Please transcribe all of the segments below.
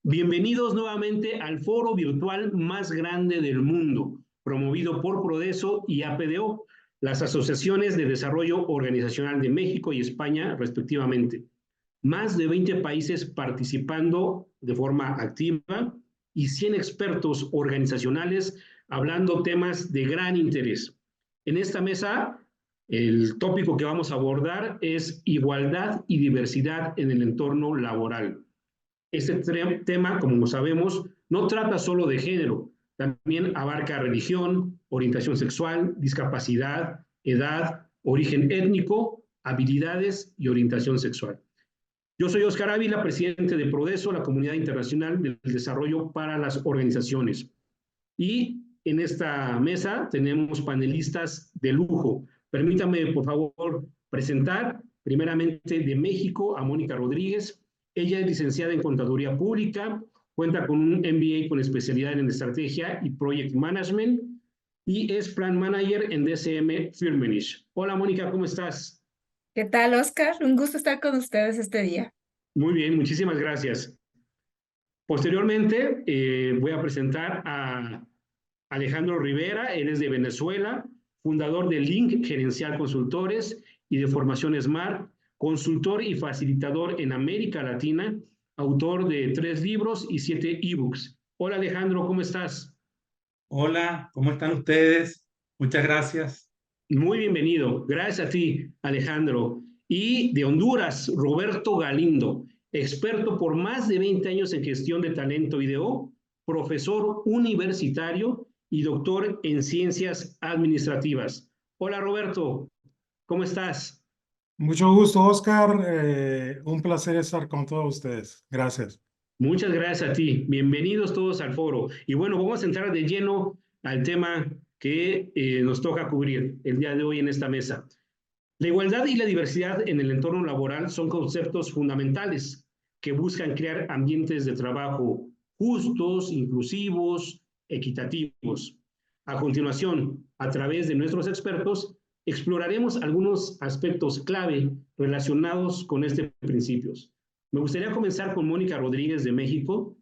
Bienvenidos nuevamente al foro virtual más grande del mundo, promovido por Prodeso y APDO, las Asociaciones de Desarrollo Organizacional de México y España, respectivamente. Más de 20 países participando de forma activa y 100 expertos organizacionales hablando temas de gran interés. En esta mesa, el tópico que vamos a abordar es igualdad y diversidad en el entorno laboral. Este tema, como sabemos, no trata solo de género, también abarca religión, orientación sexual, discapacidad, edad, origen étnico, habilidades y orientación sexual. Yo soy Óscar Ávila, presidente de Prodeso, la Comunidad Internacional del Desarrollo para las Organizaciones. Y en esta mesa tenemos panelistas de lujo. Permítame, por favor, presentar primeramente de México a Mónica Rodríguez. Ella es licenciada en Contaduría Pública, cuenta con un MBA con especialidad en Estrategia y Project Management y es Plan Manager en DCM Firmenich. Hola Mónica, ¿cómo estás? ¿Qué tal, Óscar? Un gusto estar con ustedes este día. Muy bien, muchísimas gracias. Posteriormente voy a presentar a Alejandro Rivera, él es de Venezuela, fundador de Link Gerencial Consultores y de Formación Smart, consultor y facilitador en América Latina, autor de 3 libros y 7 ebooks. Hola Alejandro, ¿cómo estás? Hola, ¿cómo están ustedes? Muchas gracias. Muy bienvenido, gracias a ti Alejandro. Y de Honduras, Roberto Galindo, experto por más de 20 años en gestión de talento y profesor universitario y doctor en ciencias administrativas. Hola Roberto, ¿cómo estás? Mucho gusto, Óscar. Un placer estar con todos ustedes. Gracias. Muchas gracias a ti. Bienvenidos todos al foro. Y bueno, vamos a entrar de lleno al tema que nos toca cubrir el día de hoy en esta mesa. La igualdad y la diversidad en el entorno laboral son conceptos fundamentales que buscan crear ambientes de trabajo justos, inclusivos, equitativos. A continuación, a través de nuestros expertos, exploraremos algunos aspectos clave relacionados con estos principios. Me gustaría comenzar con Mónica Rodríguez de México,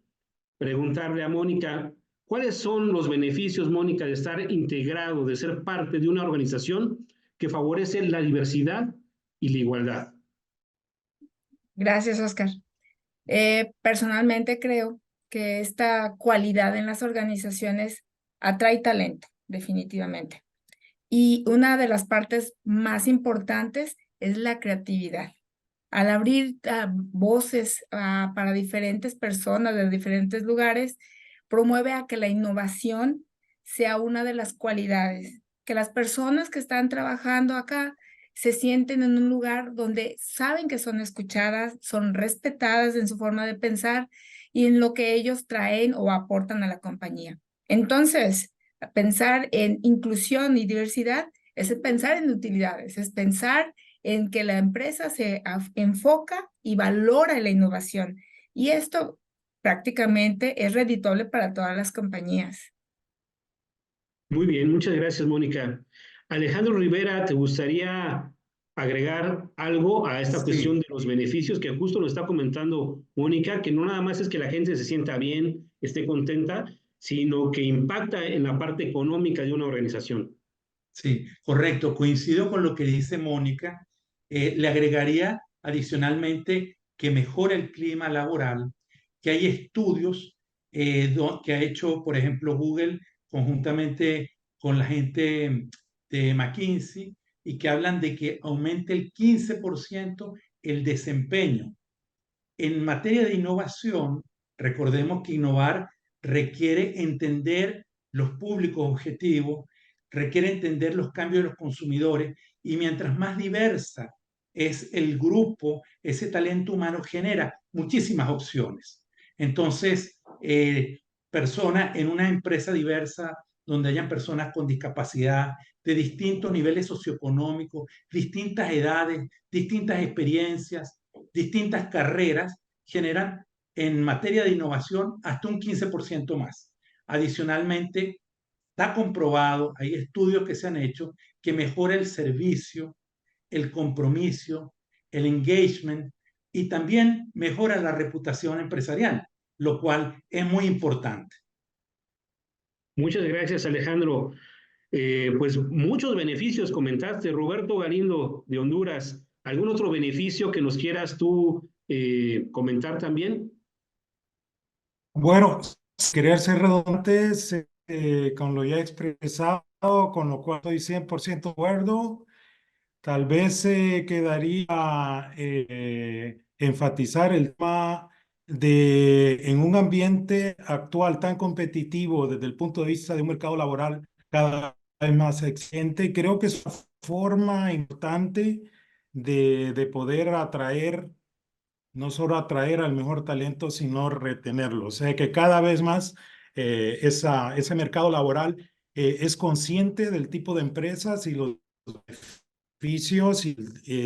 preguntarle a Mónica, ¿cuáles son los beneficios, Mónica, de estar integrado, de ser parte de una organización que favorece la diversidad y la igualdad? Gracias, Óscar. Personalmente creo que esta cualidad en las organizaciones atrae talento, definitivamente. Y una de las partes más importantes es la creatividad. Al abrir voces para diferentes personas de diferentes lugares, promueve a que la innovación sea una de las cualidades, que las personas que están trabajando acá se sienten en un lugar donde saben que son escuchadas, son respetadas en su forma de pensar y en lo que ellos traen o aportan a la compañía. Entonces, pensar en inclusión y diversidad es pensar en utilidades, es pensar en que la empresa se enfoca y valora la innovación. Y esto prácticamente es redituable para todas las compañías. Muy bien, muchas gracias, Mónica. Alejandro Rivera, ¿te gustaría agregar algo a esta cuestión de los beneficios que justo lo está comentando Mónica, que no nada más es que la gente se sienta bien, esté contenta, sino que impacta en la parte económica de una organización? Sí, correcto. Coincido con lo que dice Mónica. Le agregaría adicionalmente que mejora el clima laboral, que hay estudios que ha hecho, por ejemplo, Google conjuntamente con la gente de McKinsey y que hablan de que aumente el 15% el desempeño. En materia de innovación, recordemos que innovar requiere entender los públicos objetivos, requiere entender los cambios de los consumidores y mientras más diversa es el grupo, ese talento humano genera muchísimas opciones. Entonces, persona en una empresa diversa donde hayan personas con discapacidad de distintos niveles socioeconómicos, distintas edades, distintas experiencias, distintas carreras, generan en materia de innovación hasta un 15% más. Adicionalmente, está comprobado, hay estudios que se han hecho, que mejora el servicio, el compromiso, el engagement y también mejora la reputación empresarial, lo cual es muy importante. Muchas gracias, Alejandro. Pues muchos beneficios comentaste. Roberto Galindo, de Honduras. ¿Algún otro beneficio que nos quieras tú comentar también? Bueno, querer ser redundantes con lo ya expresado, con lo cual estoy 100% de acuerdo. Tal vez quedaría enfatizar el tema de, en un ambiente actual tan competitivo desde el punto de vista de un mercado laboral cada vez más exigente, creo que es una forma importante de poder atraer, no solo atraer al mejor talento, sino retenerlo. O sea que cada vez más ese mercado laboral es consciente del tipo de empresas y los beneficios y,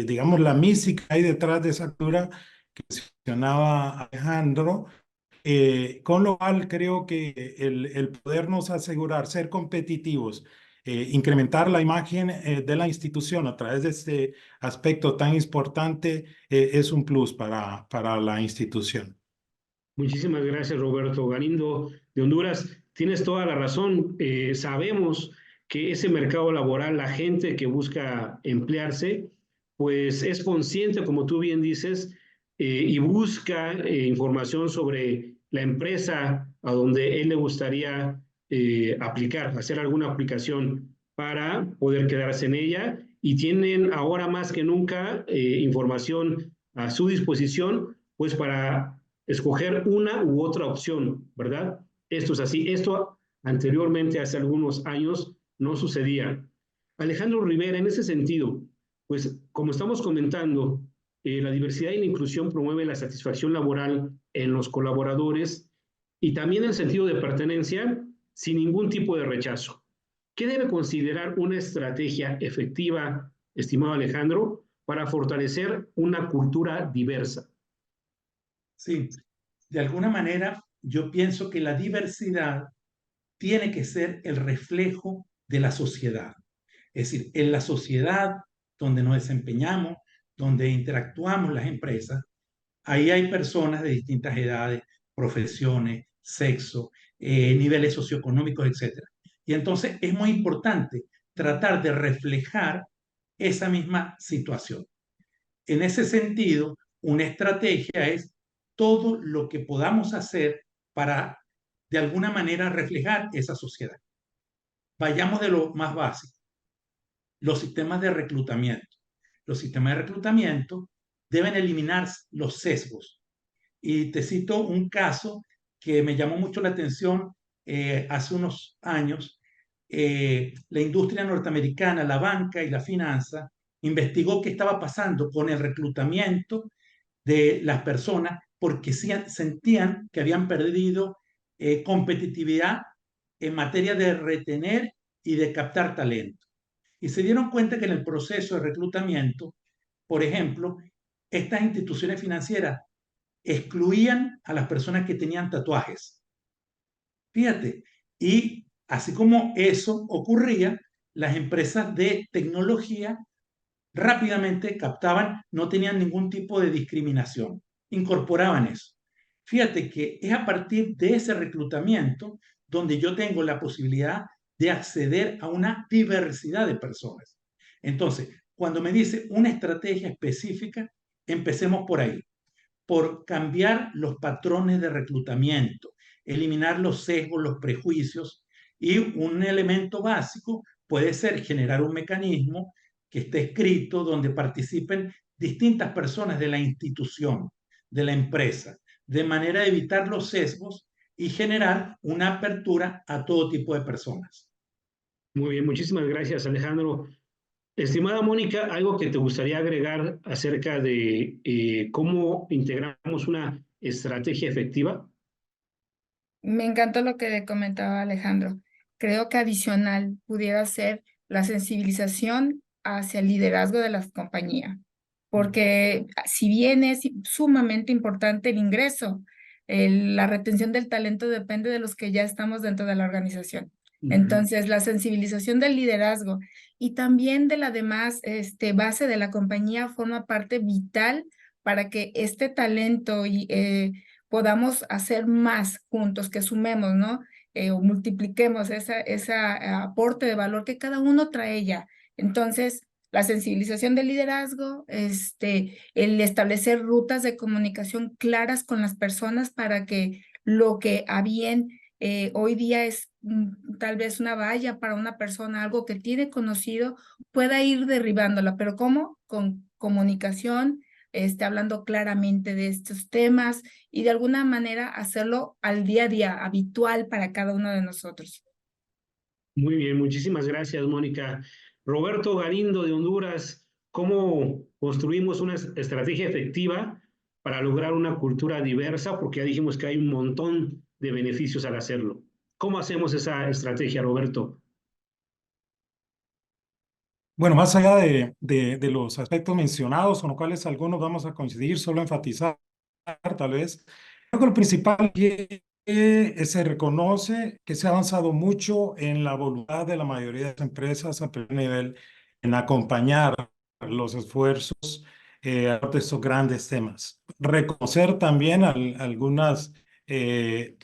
digamos, la mística que hay detrás de esa cultura que mencionaba Alejandro. Con lo cual creo que el podernos asegurar, ser competitivos, incrementar la imagen de la institución a través de este aspecto tan importante es un plus para la institución. Muchísimas gracias, Roberto Galindo, de Honduras. Tienes toda la razón. Sabemos que ese mercado laboral, la gente que busca emplearse, pues es consciente, como tú bien dices, y busca información sobre la empresa a donde él le gustaría aplicar, hacer alguna aplicación para poder quedarse en ella. Y tienen ahora más que nunca información a su disposición, pues para escoger una u otra opción, ¿verdad? Esto es así. Esto anteriormente, hace algunos años, no sucedía. Alejandro Rivera, en ese sentido, pues como estamos comentando, la diversidad y la inclusión promueve la satisfacción laboral en los colaboradores y también el sentido de pertenencia sin ningún tipo de rechazo. ¿Qué debe considerar una estrategia efectiva, estimado Alejandro, para fortalecer una cultura diversa? Sí, de alguna manera yo pienso que la diversidad tiene que ser el reflejo de la sociedad. Es decir, en la sociedad donde nos desempeñamos, donde interactuamos las empresas, ahí hay personas de distintas edades, profesiones, sexo, niveles socioeconómicos, etc. Y entonces es muy importante tratar de reflejar esa misma situación. En ese sentido, una estrategia es todo lo que podamos hacer para, de alguna manera, reflejar esa sociedad. Vayamos de lo más básico, los sistemas de reclutamiento. Los sistemas de reclutamiento deben eliminar los sesgos. Y te cito un caso que me llamó mucho la atención hace unos años. La industria norteamericana, la banca y la finanza, investigó qué estaba pasando con el reclutamiento de las personas porque sentían que habían perdido competitividad en materia de retener y de captar talento. Y se dieron cuenta que en el proceso de reclutamiento, por ejemplo, estas instituciones financieras excluían a las personas que tenían tatuajes. Fíjate, y así como eso ocurría, las empresas de tecnología rápidamente captaban, no tenían ningún tipo de discriminación, incorporaban eso. Fíjate que es a partir de ese reclutamiento donde yo tengo la posibilidad de acceder a una diversidad de personas. Entonces, cuando me dice una estrategia específica, empecemos por ahí, por cambiar los patrones de reclutamiento, eliminar los sesgos, los prejuicios, y un elemento básico puede ser generar un mecanismo que esté escrito donde participen distintas personas de la institución, de la empresa, de manera de evitar los sesgos y generar una apertura a todo tipo de personas. Muy bien, muchísimas gracias, Alejandro. Estimada Mónica, ¿algo que te gustaría agregar acerca de cómo integramos una estrategia efectiva? Me encantó lo que comentaba Alejandro. creo que adicional pudiera ser la sensibilización hacia el liderazgo de la compañía, porque si bien es sumamente importante el ingreso, la retención del talento depende de los que ya estamos dentro de la organización. Entonces, la sensibilización del liderazgo y también de la demás base de la compañía forma parte vital para que este talento podamos hacer más juntos, que sumemos, ¿no? O multipliquemos ese aporte de valor que cada uno trae ya. Entonces, la sensibilización del liderazgo, el establecer rutas de comunicación claras con las personas para que lo que a bien hoy día es tal vez una valla para una persona, algo que tiene conocido, pueda ir derribándola. ¿Pero cómo? Con comunicación, hablando claramente de estos temas y de alguna manera hacerlo al día a día, habitual para cada uno de nosotros. Muy bien, muchísimas gracias, Mónica. Roberto Galindo de Honduras, ¿cómo construimos una estrategia efectiva para lograr una cultura diversa? Porque ya dijimos que hay un montón de beneficios al hacerlo. ¿Cómo hacemos esa estrategia, Roberto? Bueno, más allá de los aspectos mencionados, con los cuales algunos vamos a coincidir, solo enfatizar tal vez, creo que lo principal que se reconoce que se ha avanzado mucho en la voluntad de la mayoría de las empresas a primer nivel en acompañar los esfuerzos de estos grandes temas. Reconocer también algunas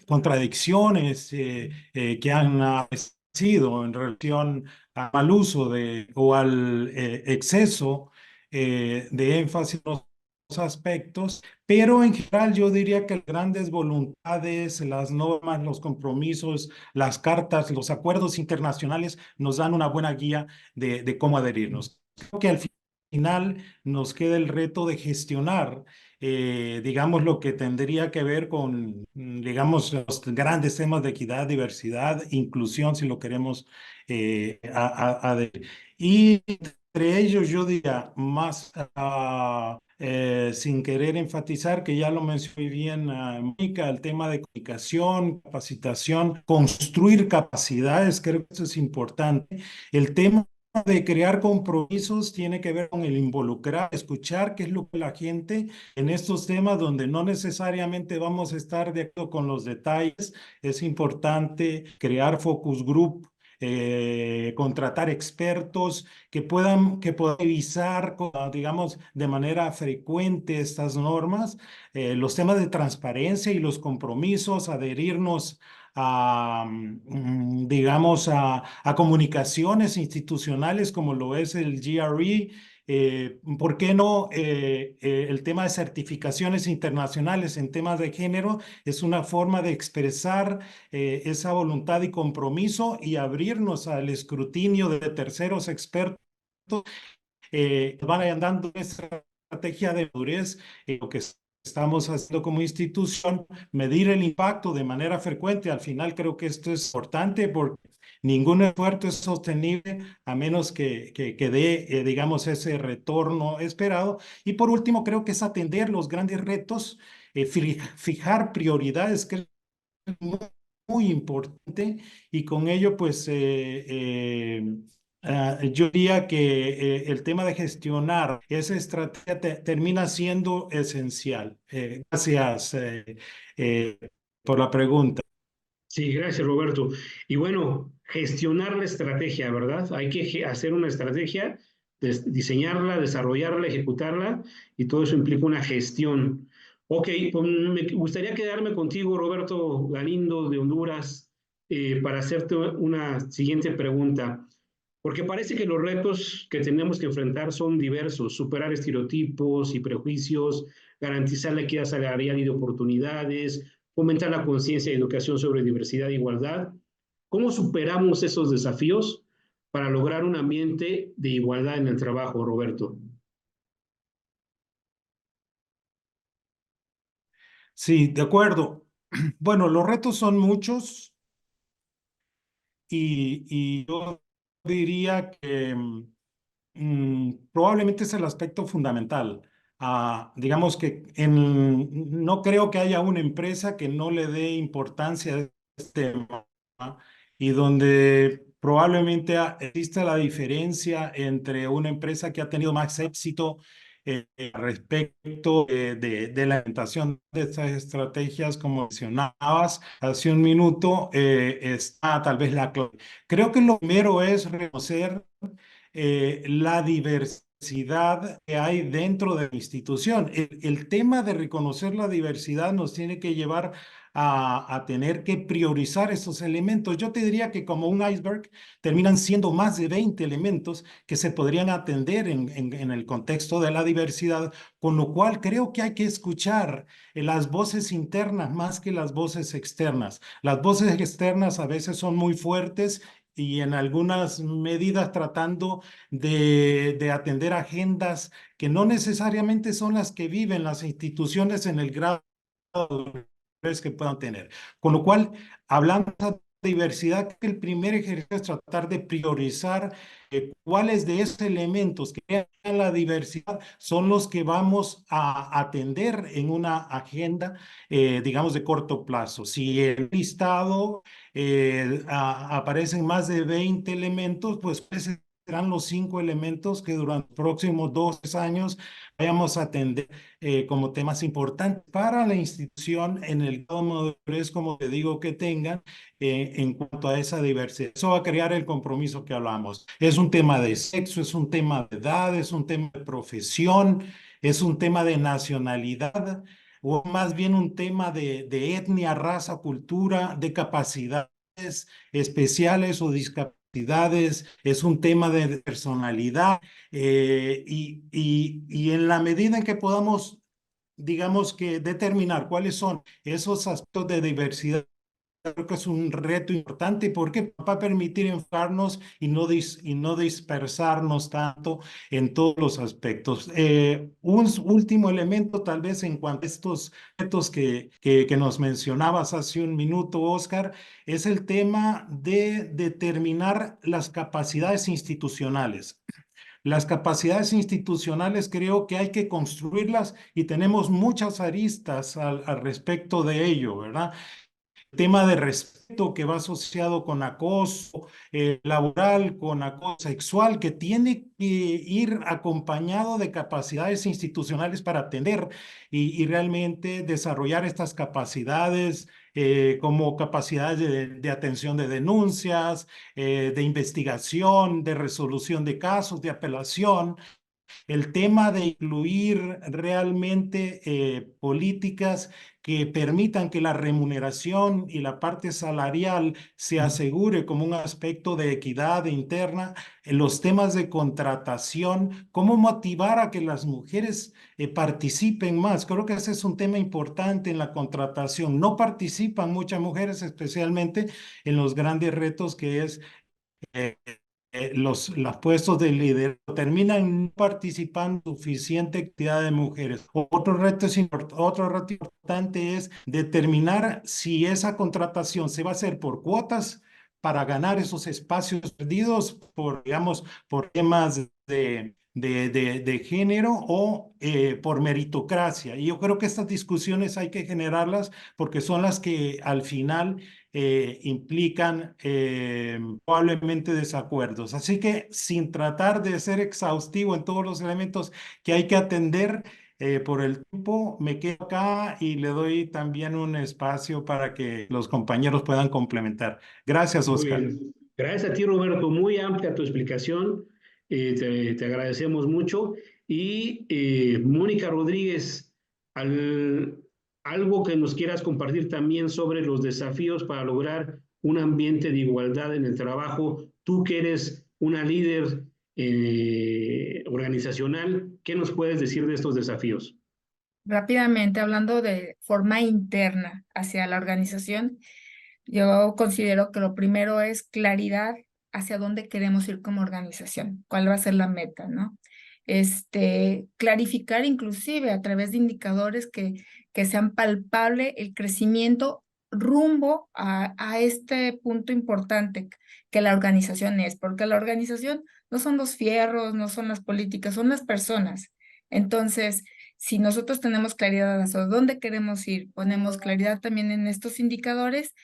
contradicciones que han aparecido en relación al mal uso o al exceso de énfasis en los aspectos, pero en general yo diría que las grandes voluntades, las normas, los compromisos, las cartas, los acuerdos internacionales nos dan una buena guía de cómo adherirnos. Creo que al final nos queda el reto de gestionar, digamos, lo que tendría que ver con, digamos, los grandes temas de equidad, diversidad, inclusión, si lo queremos adherir. Y entre ellos yo diría más, sin querer enfatizar, que ya lo mencionó muy bien Mónica, el tema de comunicación, capacitación, construir capacidades, creo que eso es importante. El tema de crear compromisos tiene que ver con el involucrar, escuchar qué es lo que la gente en estos temas donde no necesariamente vamos a estar de acuerdo con los detalles, es importante crear focus group, contratar expertos que puedan revisar, digamos, de manera frecuente estas normas, los temas de transparencia y los compromisos, adherirnos a, digamos, a comunicaciones institucionales como lo es el GRE. ¿Por qué no el tema de certificaciones internacionales en temas de género? Es una forma de expresar esa voluntad y compromiso y abrirnos al escrutinio de terceros expertos van dando esa estrategia de madurez, lo que estamos haciendo como institución, medir el impacto de manera frecuente. Al final creo que esto es importante porque ningún esfuerzo es sostenible a menos que dé, digamos, ese retorno esperado. Y por último, creo que es atender los grandes retos, fijar prioridades, que es muy importante, y con ello, pues, yo diría que el tema de gestionar esa estrategia termina siendo esencial. Gracias eh, por la pregunta. Sí, gracias, Roberto. Y bueno, gestionar la estrategia, ¿verdad? Hay que hacer una estrategia, diseñarla, desarrollarla, ejecutarla, y todo eso implica una gestión. Ok, pues me gustaría quedarme contigo, Roberto Galindo de Honduras, para hacerte una siguiente pregunta, porque parece que los retos que tenemos que enfrentar son diversos: superar estereotipos y prejuicios, garantizar la equidad salarial y de oportunidades, fomentar la conciencia y educación sobre diversidad e igualdad. ¿Cómo superamos esos desafíos para lograr un ambiente de igualdad en el trabajo, Roberto? Sí, de acuerdo. Bueno, los retos son muchos y yo diría que probablemente es el aspecto fundamental. Digamos que no creo que haya una empresa que no le dé importancia a este tema. y donde probablemente exista la diferencia entre una empresa que ha tenido más éxito respecto de la implementación de estas estrategias, como mencionabas hace un minuto, está tal vez la clave. Creo que lo primero es reconocer la diversidad que hay dentro de la institución. El tema de reconocer la diversidad nos tiene que llevar a tener que priorizar esos elementos. Yo te diría que como un iceberg terminan siendo más de 20 elementos que se podrían atender en el contexto de la diversidad, con lo cual creo que hay que escuchar las voces internas más que las voces externas. Las voces externas a veces son muy fuertes y en algunas medidas tratando de atender agendas que no necesariamente son las que viven las instituciones en el grado que puedan tener. Con lo cual, hablando de diversidad, que el primer ejercicio es tratar de priorizar cuáles de esos elementos que crean la diversidad son los que vamos a atender en una agenda, digamos, de corto plazo. Si el listado aparecen más de 20 elementos, pues serán los 5 elementos que durante los próximos 2 años vayamos a atender como temas importantes para la institución en el grado de madurez, como te digo, que tengan en cuanto a esa diversidad. Eso va a crear el compromiso que hablamos. Es un tema de sexo, es un tema de edad, es un tema de profesión, es un tema de nacionalidad, o más bien un tema de etnia, raza, cultura, de capacidades especiales o discapacidades, es un tema de personalidad, y en la medida en que podamos, digamos que determinar cuáles son esos aspectos de diversidad, creo que es un reto importante porque va a permitir enfocarnos y no dispersarnos tanto en todos los aspectos. Un último elemento, tal vez en cuanto a estos retos que nos mencionabas hace un minuto, Oscar, es el tema de determinar las capacidades institucionales. Las capacidades institucionales creo que hay que construirlas y tenemos muchas aristas al respecto de ello, ¿verdad? Tema de respeto que va asociado con acoso laboral, con acoso sexual, que tiene que ir acompañado de capacidades institucionales para atender y realmente desarrollar estas capacidades como capacidades de atención de denuncias, de investigación, de resolución de casos, de apelación. El tema de incluir realmente políticas que permitan que la remuneración y la parte salarial se asegure como un aspecto de equidad interna, en los temas de contratación, cómo motivar a que las mujeres participen más. Creo que ese es un tema importante en la contratación. No participan muchas mujeres, especialmente en los grandes retos que es eh, los puestos de liderazgo terminan participando suficiente cantidad de mujeres. Otro reto importante es determinar si esa contratación se va a hacer por cuotas para ganar esos espacios perdidos por, digamos, por temas de género o por meritocracia. Y yo creo que estas discusiones hay que generarlas porque son las que al final implican probablemente desacuerdos. Así que sin tratar de ser exhaustivo en todos los elementos que hay que atender, por el tiempo me quedo acá y le doy también un espacio para que los compañeros puedan complementar. Gracias, Muy Oscar. bien. Gracias a ti, Roberto. Muy amplia tu explicación. Te agradecemos mucho. Y Mónica Rodríguez, algo que nos quieras compartir también sobre los desafíos para lograr un ambiente de igualdad en el trabajo. Tú que eres una líder organizacional, ¿qué nos puedes decir de estos desafíos? Rápidamente, hablando de forma interna hacia la organización, yo considero que lo primero es claridad hacia dónde queremos ir como organización, cuál va a ser la meta, ¿no? Clarificar inclusive a través de indicadores que sean palpable el crecimiento rumbo a este punto importante que la organización es, porque la organización no son los fierros, no son las políticas, son las personas. Entonces, si nosotros tenemos claridad hacia dónde queremos ir, ponemos claridad también en estos indicadores,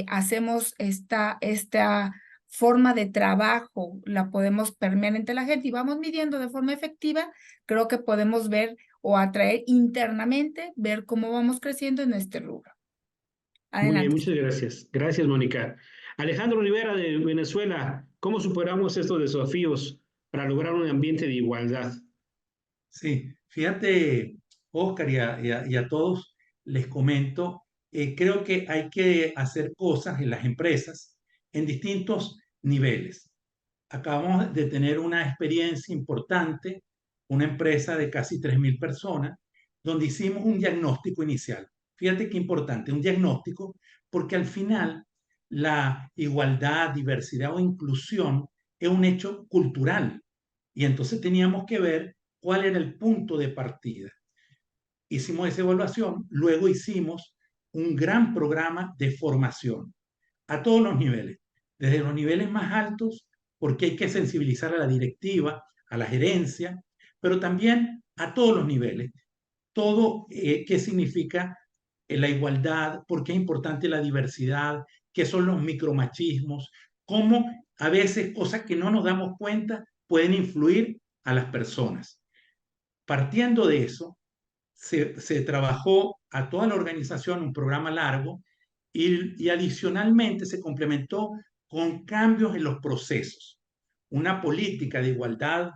hacemos esta forma de trabajo, la podemos permear entre la gente y vamos midiendo de forma efectiva, creo que podemos ver o atraer internamente, ver cómo vamos creciendo en este rubro. Muy bien, Adelante. muchas gracias. Gracias, Mónica. Alejandro Rivera de Venezuela, ¿cómo superamos estos desafíos para lograr un ambiente de igualdad? Sí, fíjate, Oscar, y a todos les comento, creo que hay que hacer cosas en las empresas en distintos niveles. Acabamos de tener una experiencia importante, una empresa de casi 3.000 personas, donde hicimos un diagnóstico inicial. Fíjate qué importante, un diagnóstico, porque al final la igualdad, diversidad o inclusión es un hecho cultural. Y entonces teníamos que ver cuál era el punto de partida. Hicimos esa evaluación, luego hicimos un gran programa de formación a todos los niveles, desde los niveles más altos, porque hay que sensibilizar a la directiva, a la gerencia, pero también a todos los niveles. Todo qué significa la igualdad, por qué es importante la diversidad, qué son los micromachismos, cómo a veces cosas que no nos damos cuenta pueden influir a las personas. Partiendo de eso, se trabajó a toda la organización un programa largo y adicionalmente se complementó con cambios en los procesos, una política de igualdad,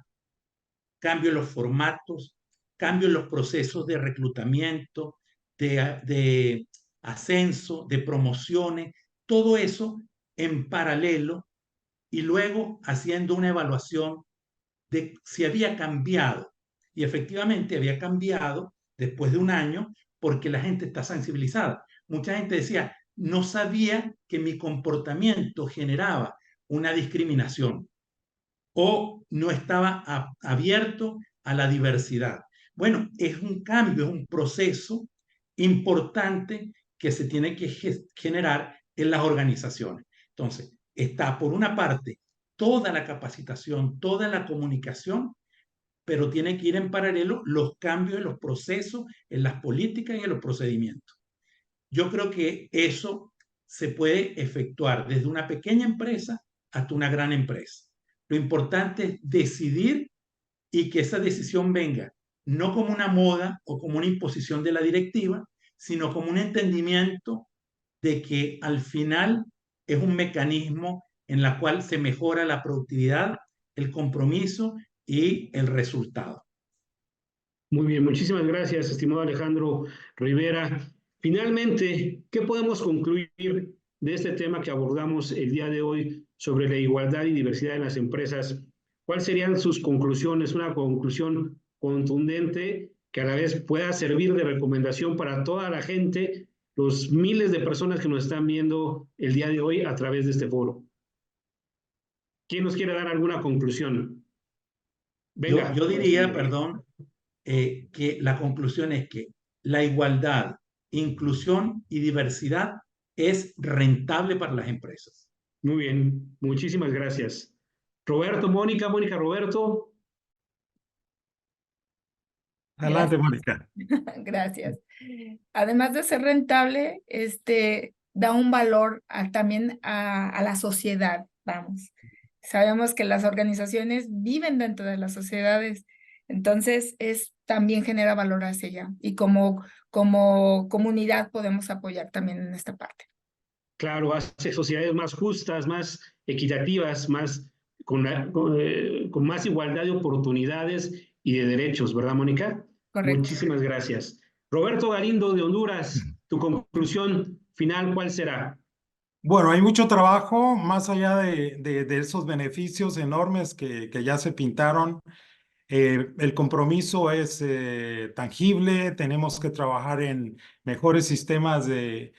cambio en los formatos, cambio en los procesos de reclutamiento, de ascenso, de promociones, todo eso en paralelo y luego haciendo una evaluación de si había cambiado. Y efectivamente había cambiado después de un año porque la gente está sensibilizada. Mucha gente decía, no sabía que mi comportamiento generaba una discriminación o no estaba abierto a la diversidad. Bueno, es un cambio, es un proceso importante que se tiene que generar en las organizaciones. Entonces, está por una parte toda la capacitación, toda la comunicación, pero tiene que ir en paralelo los cambios en los procesos, en las políticas y en los procedimientos. Yo creo que eso se puede efectuar desde una pequeña empresa hasta una gran empresa. Lo importante es decidir y que esa decisión venga no como una moda o como una imposición de la directiva, sino como un entendimiento de que al final es un mecanismo en el cual se mejora la productividad, el compromiso y el resultado. Muy bien, muchísimas gracias, estimado Alejandro Rivera. Finalmente, ¿qué podemos concluir de este tema que abordamos el día de hoy sobre la igualdad y diversidad en las empresas? ¿Cuáles serían sus conclusiones? Una conclusión contundente que a la vez pueda servir de recomendación para toda la gente, los miles de personas que nos están viendo el día de hoy a través de este foro. ¿Quién nos quiere dar alguna conclusión? Venga. Yo diría, perdón, que la conclusión es que la igualdad, inclusión y diversidad es rentable para las empresas. Muy bien, muchísimas gracias. Roberto, Mónica, Roberto. Adelante, Mónica. Gracias. Además de ser rentable, da un valor también a la sociedad, vamos. Sabemos que las organizaciones viven dentro de las sociedades, entonces también genera valor hacia allá y como comunidad podemos apoyar también en esta parte. Claro, hace sociedades más justas, más equitativas, con más igualdad de oportunidades y de derechos, ¿verdad, Mónica? Correcto. Muchísimas gracias. Roberto Galindo de Honduras, tu conclusión final, ¿cuál será? Bueno, hay mucho trabajo más allá de esos beneficios enormes que ya se pintaron. El compromiso es tangible, tenemos que trabajar en mejores sistemas de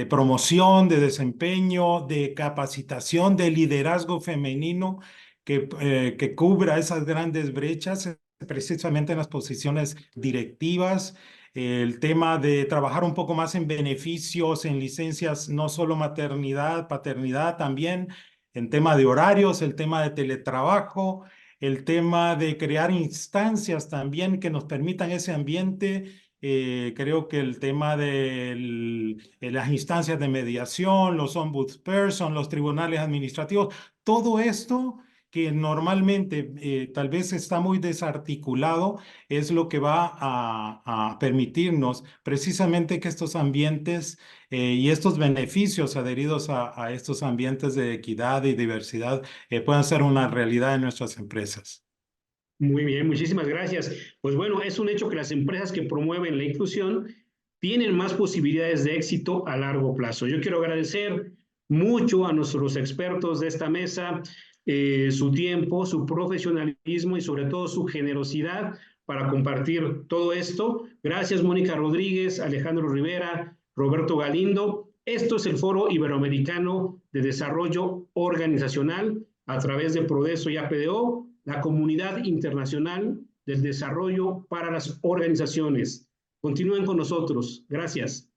promoción, de desempeño, de capacitación, de liderazgo femenino que cubra esas grandes brechas, precisamente en las posiciones directivas. El tema de trabajar un poco más en beneficios, en licencias, no solo maternidad, paternidad también, en tema de horarios, el tema de teletrabajo, el tema de crear instancias también que nos permitan ese ambiente Creo que el tema de las instancias de mediación, los ombudsperson, los tribunales administrativos, todo esto que normalmente tal vez está muy desarticulado, es lo que va a permitirnos precisamente que estos ambientes y estos beneficios adheridos a estos ambientes de equidad y diversidad puedan ser una realidad en nuestras empresas. Muy bien, muchísimas gracias. Pues bueno, es un hecho que las empresas que promueven la inclusión tienen más posibilidades de éxito a largo plazo. Yo quiero agradecer mucho a nuestros expertos de esta mesa, su tiempo, su profesionalismo y sobre todo su generosidad para compartir todo esto. Gracias, Mónica Rodríguez, Alejandro Rivera, Roberto Galindo. Esto es el Foro Iberoamericano de Desarrollo Organizacional a través de Prodeso y APDO, la Comunidad Internacional del Desarrollo para las Organizaciones. Continúen con nosotros. Gracias.